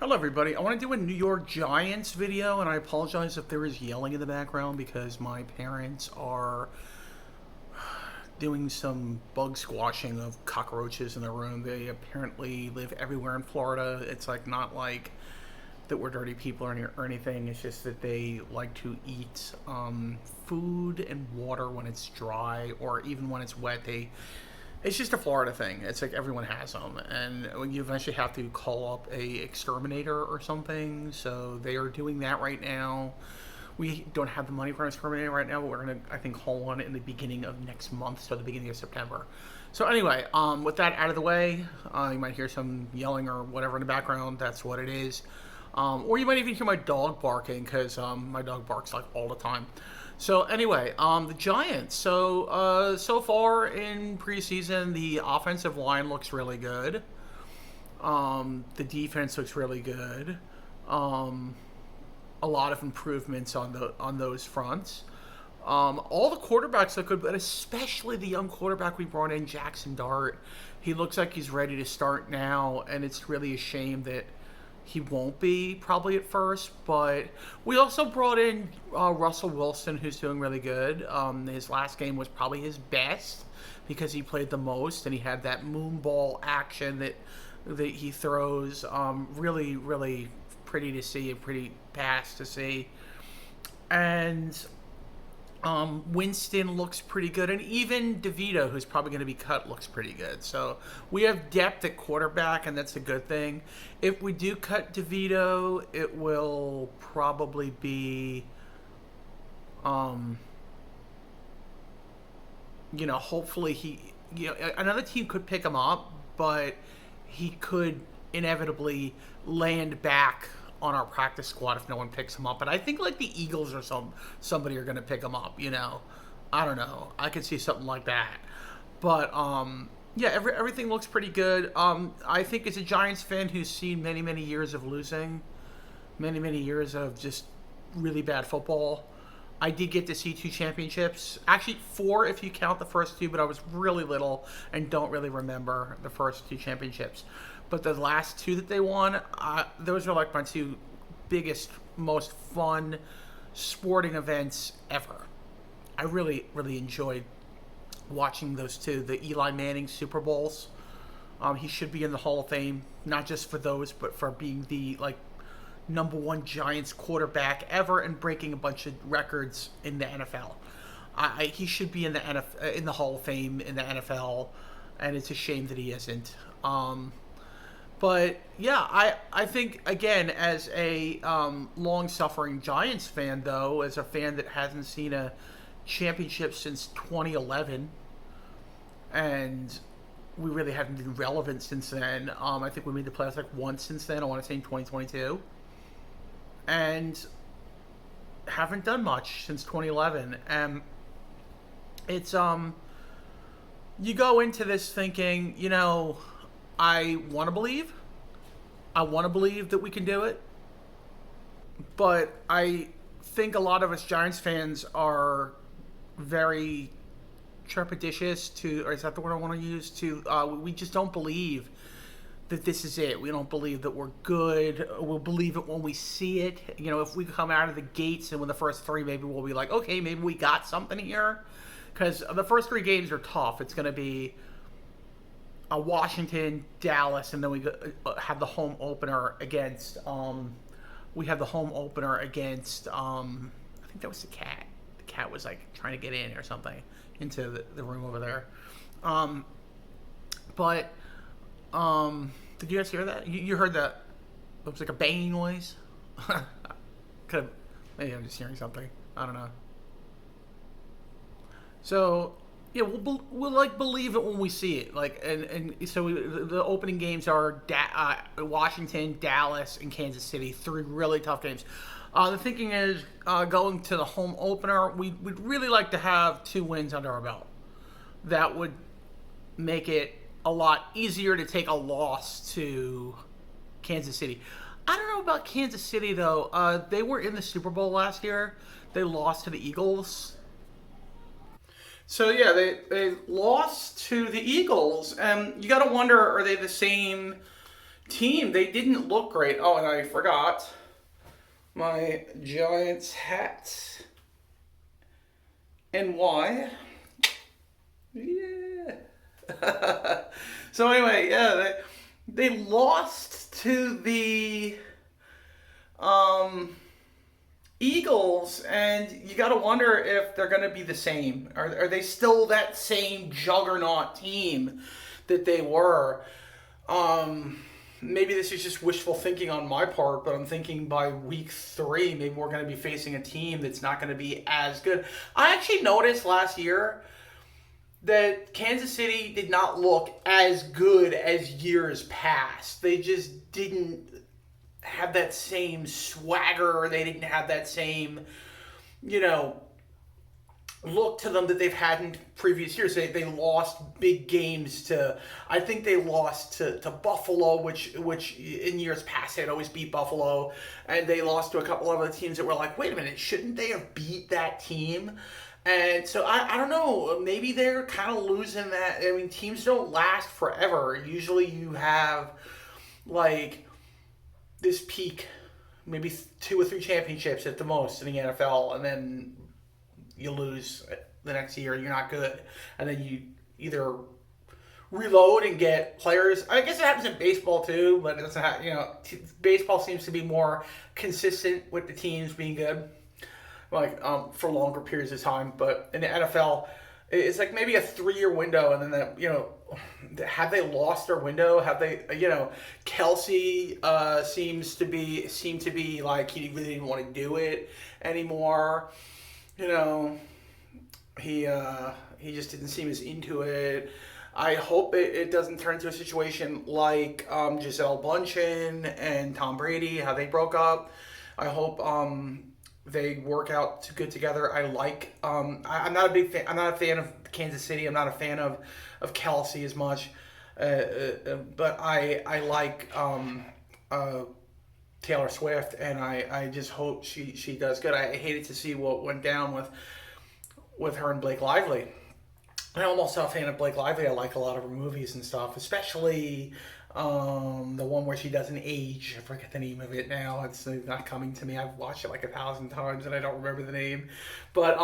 Hello everybody, I want to do a New York Giants video and I apologize if there is yelling in the background because my parents are doing some bug squashing of cockroaches in their room. They apparently live everywhere in Florida. It's like not like that we're dirty people or anything. It's just that they like to eat food and water when it's dry or even when it's wet. It's just a Florida thing. It's like everyone has them, and you eventually have to call up a exterminator or something. So they are doing that right now. We don't have the money for an exterminator right now, but we're gonna, I think, call one in the beginning of next month, so the beginning of September. So anyway, with that out of the way, you might hear some yelling or whatever in the background. That's what it is. Or you might even hear my dog barking because my dog barks like all the time. So anyway, the Giants. So far in preseason, the offensive line looks really good. The defense looks really good. A lot of improvements on those fronts. All the quarterbacks look good, but especially the young quarterback we brought in, Jackson Dart. He looks like he's ready to start now, and it's really a shame that he won't be probably at first, but we also brought in Russell Wilson, who's doing really good. His last game was probably his best because he played the most and he had that moon ball action that he throws. Really, really pretty to see, a pretty pass to see. And Winston looks pretty good, and even DeVito, who's probably going to be cut, looks pretty good. So we have depth at quarterback, and that's a good thing. If we do cut DeVito, it will probably be, hopefully another team could pick him up, but he could inevitably land back on our practice squad if no one picks him up. But I think like the Eagles or somebody are going to pick him up, I don't know. I could see something like that. But yeah, everything looks pretty good. I think as a Giants fan who's seen many, many years of losing, many, many years of just really bad football, I did get to see 2 championships. Actually, 4 if you count the first 2, but I was really little and don't really remember the first 2 championships. But the last 2 that they won, those are like my 2 biggest, most fun sporting events ever. I really, really enjoyed watching those 2. The Eli Manning Super Bowls. He should be in the Hall of Fame, not just for those, but for being the number 1 Giants quarterback ever and breaking a bunch of records in the NFL. He should be in the Hall of Fame in the NFL, and it's a shame that he isn't. But yeah, I think, again, as a long-suffering Giants fan, though, as a fan that hasn't seen a championship since 2011, and we really haven't been relevant since then. I think we made the playoffs once since then. I want to say in 2022, and haven't done much since 2011. And it's you go into this thinking, I want to believe. I want to believe that we can do it. But I think a lot of us Giants fans are very trepidatious or is that the word I want to use? We just don't believe that this is it. We don't believe that we're good. We'll believe it when we see it. If we come out of the gates and win the first 3, maybe we'll be like, okay, maybe we got something here. Because the first 3 games are tough. It's going to be Washington, Dallas, and then we have the home opener against. We have the home opener against. I think that was the Cat. The Cat was trying to get in or something into the room over there. But did you guys hear that? You heard that? It was like a banging noise. Maybe I'm just hearing something. I don't know. So. Yeah, we'll believe it when we see it. The opening games are Washington, Dallas, and Kansas City. 3 really tough games. The thinking is going to the home opener. We'd really like to have 2 wins under our belt. That would make it a lot easier to take a loss to Kansas City. I don't know about Kansas City though. They were in the Super Bowl last year. They lost to the Eagles. So yeah, they lost to the Eagles, and you got to wonder, are they the same team, they didn't look great. Oh, and I forgot my Giants hat. And why? Yeah. So anyway, yeah, they lost to the um, Eagles, and you got to wonder if they're going to be the same. Are they still that same juggernaut team that they were? Um, Maybe this is just wishful thinking on my part, but I'm thinking by week 3, maybe we're going to be facing a team that's not going to be as good. I actually noticed last year that Kansas City did not look as good as years past. They just didn't have that same swagger. They didn't have that same, you know, look to them that they've had in previous years. They lost big games to, I think they lost to Buffalo, which in years past they'd always beat Buffalo, and they lost to a couple of other teams that were like, wait a minute, shouldn't they have beat that team? And so I don't know, maybe they're kind of losing that. I mean, teams don't last forever. Usually you have like this peak, maybe 2 or 3 championships at the most in the NFL, and then you lose the next year, you're not good, and then you either reload and get players. I guess it happens in baseball too, but it's not. Baseball seems to be more consistent with the teams being good, like for longer periods of time. But in the NFL, it's like maybe a 3-year window, and then have they lost their window? Have they? Kelsey seemed to be like he really didn't want to do it anymore. He just didn't seem as into it. I hope it doesn't turn into a situation like Gisele Bundchen and Tom Brady, how they broke up. I hope they work out good together. I'm not a big fan. I'm not a fan of Kansas City. I'm not a fan of Kelsey as much, but I like Taylor Swift, and I just hope she does good. I hated to see what went down with her and Blake Lively. I'm also a fan of Blake Lively. I like a lot of her movies and stuff, especially the one where she doesn't age. I forget the name of it now. It's not coming to me. I've watched it like 1,000 times and I don't remember the name. But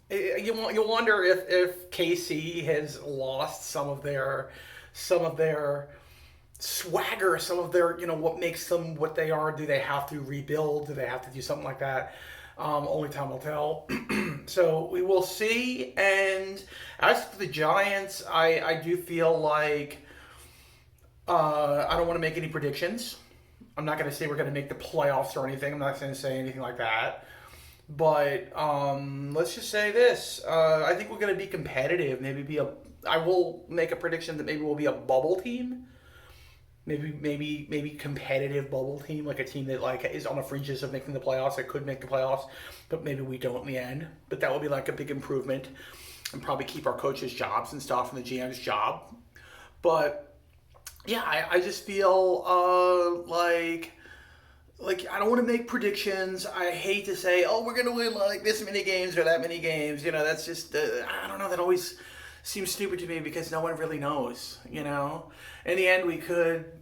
you wonder if KC has lost some of their swagger, some of their what makes them what they are. Do they have to rebuild? Do they have to do something like that? Only time will tell. So we will see. And as for the Giants, I do feel like I don't want to make any predictions. I'm not going to say we're going to make the playoffs or anything. I'm not going to say anything like that. But let's just say this. I think we're going to be competitive. I will make a prediction that maybe we'll be a bubble team. Maybe competitive bubble team, like a team that like is on the fringes of making the playoffs, that could make the playoffs, but maybe we don't in the end. But that would be like a big improvement, and probably keep our coaches' jobs and stuff, and the GM's job. But yeah, I just feel like I don't want to make predictions. I hate to say, oh, we're gonna win like this many games or that many games. That's just I don't know. That always seems stupid to me because no one really knows. In the end, we could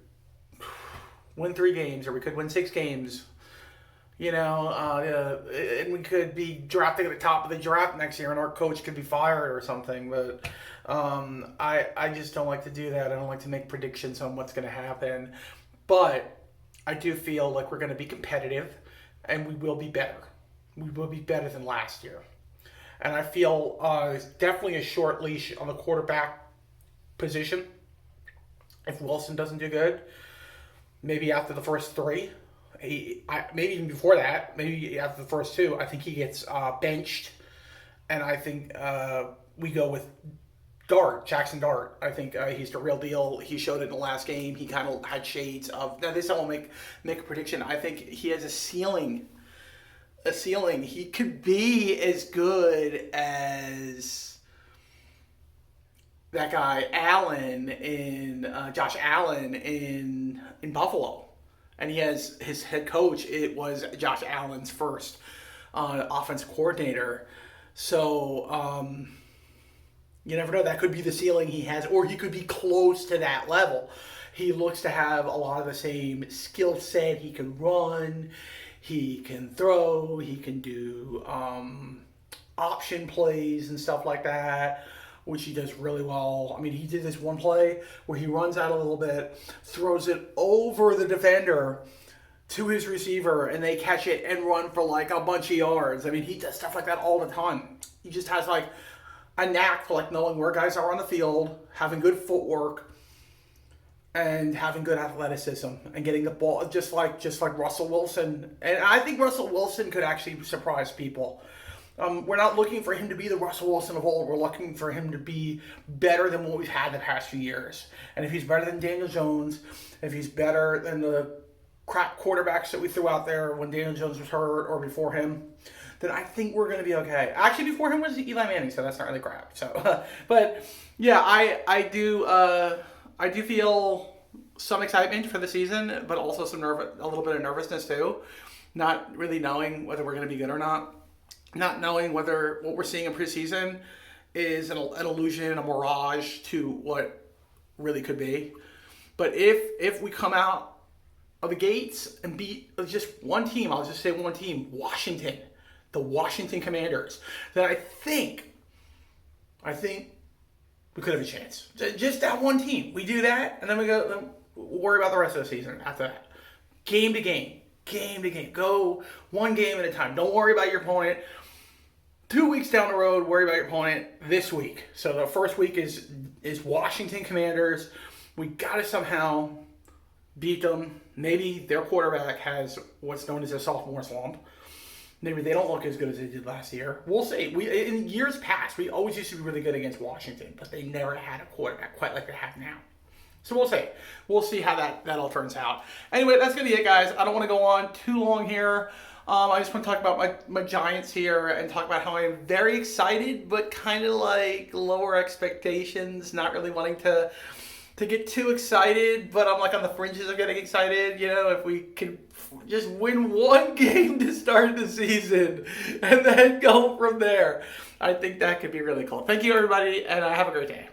win 3 games or we could win 6 games. And we could be drafting at the top of the draft next year, and our coach could be fired or something. But I just don't like to do that. I don't like to make predictions on what's going to happen. But I do feel like we're going to be competitive, and we will be better. We will be better than last year. And I feel definitely a short leash on the quarterback position. If Wilson doesn't do good, maybe after the first 3, maybe even before that, maybe after the first 2, I think he gets benched. And I think we go with Jackson Dart. I think he's the real deal. He showed it in the last game. He kind of had shades of. Now, this I won't make a prediction. I think he has a ceiling. He could be as good as that guy Josh Allen in Buffalo, and he has his head coach. It was Josh Allen's first offensive coordinator. So You never know. That could be the ceiling he has, or he could be close to that level. He looks to have a lot of the same skill set. He can run, he can throw, he can do option plays and stuff like that, which he does really well. I mean, he did this one play where he runs out a little bit, throws it over the defender to his receiver, and they catch it and run for like a bunch of yards. I mean, he does stuff like that all the time. He just has like a knack for like knowing where guys are on the field, having good footwork, and having good athleticism, and getting the ball just like Russell Wilson. And I think Russell Wilson could actually surprise people. We're not looking for him to be the Russell Wilson of old. We're looking for him to be better than what we've had the past few years. And if he's better than Daniel Jones, if he's better than the crap quarterbacks that we threw out there when Daniel Jones was hurt or before him, then I think we're going to be okay. Actually, before him was Eli Manning, so that's not really crap. So, but yeah, I do feel some excitement for the season, but also a little bit of nervousness too. Not really knowing whether we're going to be good or not. Not knowing whether what we're seeing in preseason is an illusion, a mirage to what really could be. But if we come out of the gates and beat just one team, I'll just say one team, Washington, the Washington Commanders, then I think we could have a chance. Just that one team. We do that, and then we'll worry about the rest of the season after that. Game to game. Go one game at a time. Don't worry about your opponent 2 weeks down the road. Worry about your opponent this week. So the first week is Washington Commanders. We got to somehow beat them. Maybe their quarterback has what's known as a sophomore slump. Maybe they don't look as good as they did last year. We'll see. In years past, we always used to be really good against Washington, but they never had a quarterback quite like they have now. So we'll see. We'll see how that all turns out. Anyway, that's going to be it, guys. I don't want to go on too long here. I just want to talk about my Giants here and talk about how I'm very excited, but kind of like lower expectations, not really wanting to get too excited, but I'm like on the fringes of getting excited. You know, if we could just win one game to start the season and then go from there, I think that could be really cool. Thank you, everybody, and have a great day.